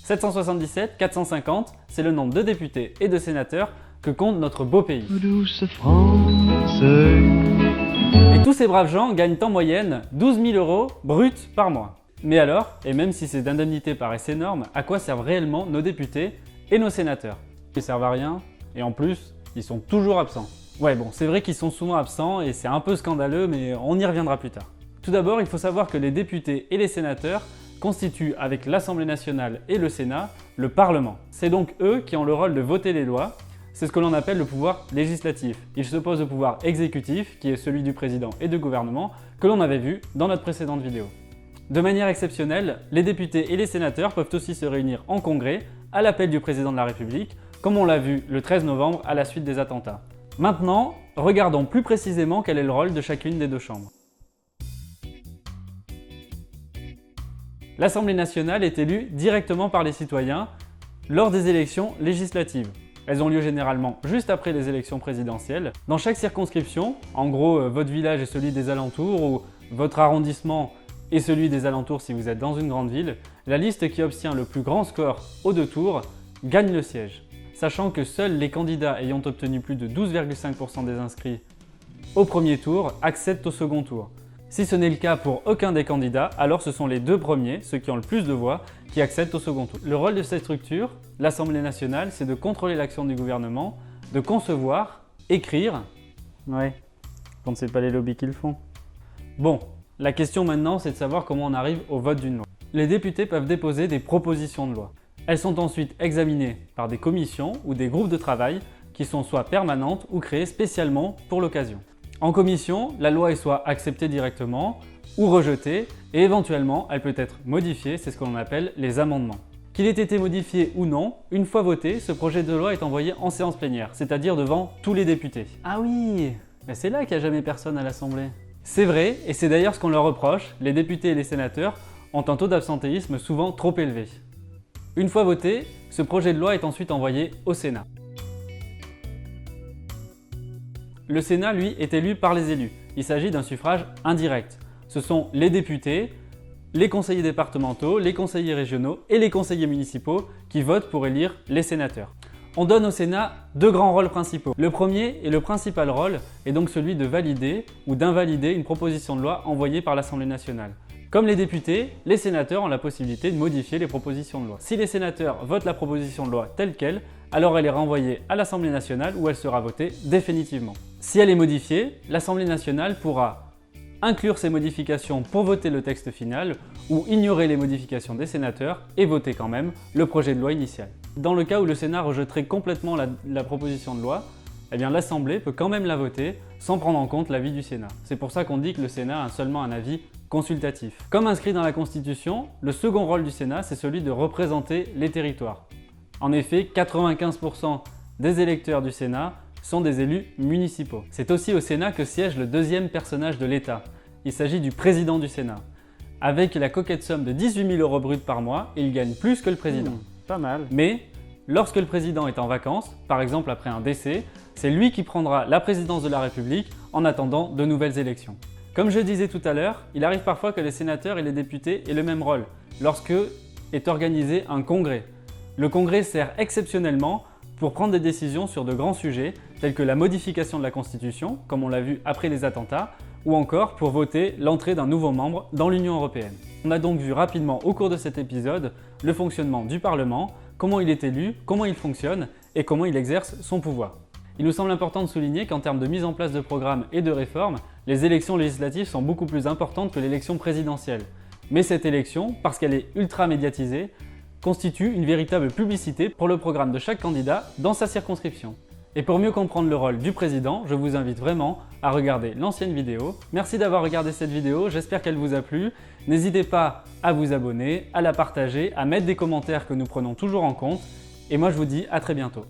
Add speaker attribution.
Speaker 1: 777, 450, c'est le nombre de députés et de sénateurs que compte notre beau pays.
Speaker 2: Douce France.
Speaker 1: Et tous ces braves gens gagnent en moyenne 12 000 € bruts par mois. Mais alors, et même si ces indemnités paraissent énormes, à quoi servent réellement nos députés et nos sénateurs? Ils servent à rien, et en plus, ils sont toujours absents. Ouais bon, c'est vrai qu'ils sont souvent absents et c'est un peu scandaleux, mais on y reviendra plus tard. Tout d'abord, il faut savoir que les députés et les sénateurs constituent, avec l'Assemblée nationale et le Sénat, le Parlement. C'est donc eux qui ont le rôle de voter les lois. C'est ce que l'on appelle le pouvoir législatif. Il s'oppose au pouvoir exécutif, qui est celui du président et du gouvernement, que l'on avait vu dans notre précédente vidéo. De manière exceptionnelle, les députés et les sénateurs peuvent aussi se réunir en congrès, à l'appel du président de la République, comme on l'a vu le 13 novembre à la suite des attentats. Maintenant, regardons plus précisément quel est le rôle de chacune des deux chambres. L'Assemblée nationale est élue directement par les citoyens lors des élections législatives. Elles ont lieu généralement juste après les élections présidentielles. Dans chaque circonscription, en gros votre village est celui des alentours ou votre arrondissement est celui des alentours si vous êtes dans une grande ville, la liste qui obtient le plus grand score aux deux tours gagne le siège. Sachant que seuls les candidats ayant obtenu plus de 12,5% des inscrits au premier tour accèdent au second tour. Si ce n'est le cas pour aucun des candidats, alors ce sont les deux premiers, ceux qui ont le plus de voix, qui accèdent au second tour. Le rôle de cette structure, l'Assemblée nationale, c'est de contrôler l'action du gouvernement, de concevoir, écrire... Ouais, quand c'est pas les lobbies qui le font. Bon, la question maintenant, c'est de savoir comment on arrive au vote d'une loi. Les députés peuvent déposer des propositions de loi. Elles sont ensuite examinées par des commissions ou des groupes de travail qui sont soit permanentes ou créées spécialement pour l'occasion. En commission, la loi est soit acceptée directement ou rejetée et éventuellement elle peut être modifiée, c'est ce que l'on appelle les amendements. Qu'il ait été modifié ou non, une fois voté, ce projet de loi est envoyé en séance plénière, c'est-à-dire devant tous les députés. Ah oui, mais c'est là qu'il n'y a jamais personne à l'Assemblée. C'est vrai, et c'est d'ailleurs ce qu'on leur reproche, les députés et les sénateurs ont un taux d'absentéisme souvent trop élevé. Une fois voté, ce projet de loi est ensuite envoyé au Sénat. Le Sénat, lui, est élu par les élus. Il s'agit d'un suffrage indirect. Ce sont les députés, les conseillers départementaux, les conseillers régionaux et les conseillers municipaux qui votent pour élire les sénateurs. On donne au Sénat deux grands rôles principaux. Le premier et le principal rôle est donc celui de valider ou d'invalider une proposition de loi envoyée par l'Assemblée nationale. Comme les députés, les sénateurs ont la possibilité de modifier les propositions de loi. Si les sénateurs votent la proposition de loi telle qu'elle, alors elle est renvoyée à l'Assemblée nationale où elle sera votée définitivement. Si elle est modifiée, l'Assemblée nationale pourra inclure ces modifications pour voter le texte final ou ignorer les modifications des sénateurs et voter quand même le projet de loi initial. Dans le cas où le Sénat rejetterait complètement la proposition de loi, eh bien l'Assemblée peut quand même la voter sans prendre en compte l'avis du Sénat. C'est pour ça qu'on dit que le Sénat a seulement un avis consultatif. Comme inscrit dans la Constitution, le second rôle du Sénat, c'est celui de représenter les territoires. En effet, 95% des électeurs du Sénat sont des élus municipaux. C'est aussi au Sénat que siège le deuxième personnage de l'État. Il s'agit du président du Sénat. Avec la coquette somme de 18 000 € bruts par mois, il gagne plus que le président.
Speaker 3: Pas mal.
Speaker 1: Mais lorsque le président est en vacances, par exemple après un décès, c'est lui qui prendra la présidence de la République en attendant de nouvelles élections. Comme je disais tout à l'heure, il arrive parfois que les sénateurs et les députés aient le même rôle lorsque est organisé un congrès. Le congrès sert exceptionnellement pour prendre des décisions sur de grands sujets tels que la modification de la Constitution, comme on l'a vu après les attentats, ou encore pour voter l'entrée d'un nouveau membre dans l'Union européenne. On a donc vu rapidement au cours de cet épisode le fonctionnement du Parlement, comment il est élu, comment il fonctionne et comment il exerce son pouvoir. Il nous semble important de souligner qu'en termes de mise en place de programmes et de réformes, les élections législatives sont beaucoup plus importantes que l'élection présidentielle. Mais cette élection, parce qu'elle est ultra médiatisée, constitue une véritable publicité pour le programme de chaque candidat dans sa circonscription. Et pour mieux comprendre le rôle du président, je vous invite vraiment à regarder l'ancienne vidéo. Merci d'avoir regardé cette vidéo, j'espère qu'elle vous a plu. N'hésitez pas à vous abonner, à la partager, à mettre des commentaires que nous prenons toujours en compte. Et moi je vous dis à très bientôt.